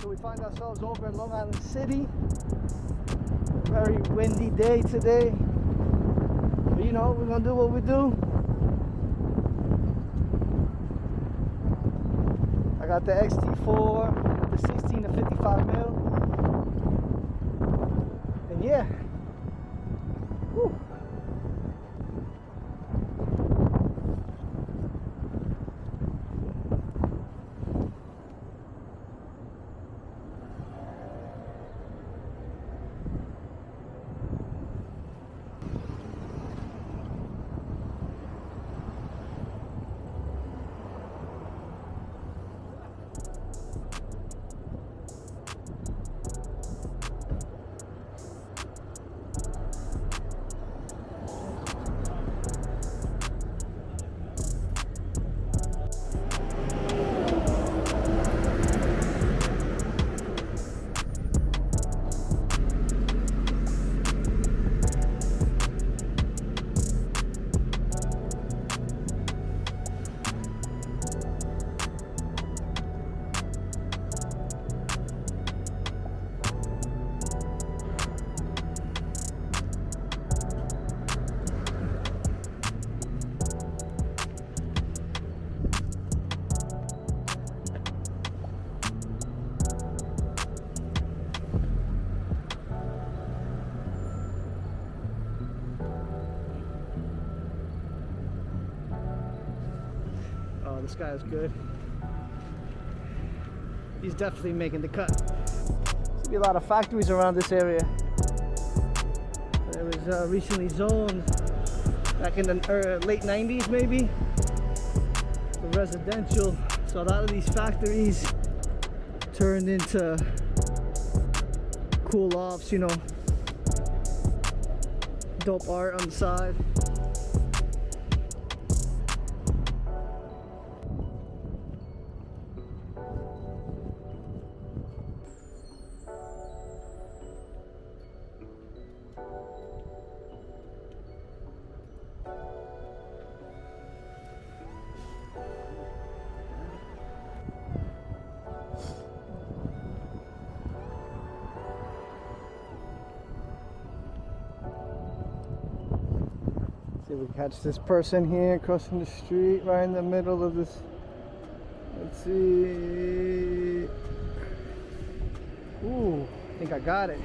So we find ourselves over in Long Island City. Very windy day today. But you know, we're gonna do what we do. I got the XT4, the 16 to 55 mil. And yeah. Whew. Oh, this guy is good. He's definitely making the cut. There's be a lot of factories around this area. There was recently zoned back in the late 90s maybe for residential. So a lot of these factories turned into cool lofts, you know, dope art on the side. See if we catch this person here crossing the street right in the middle of this. Let's see. Ooh, I think I got it.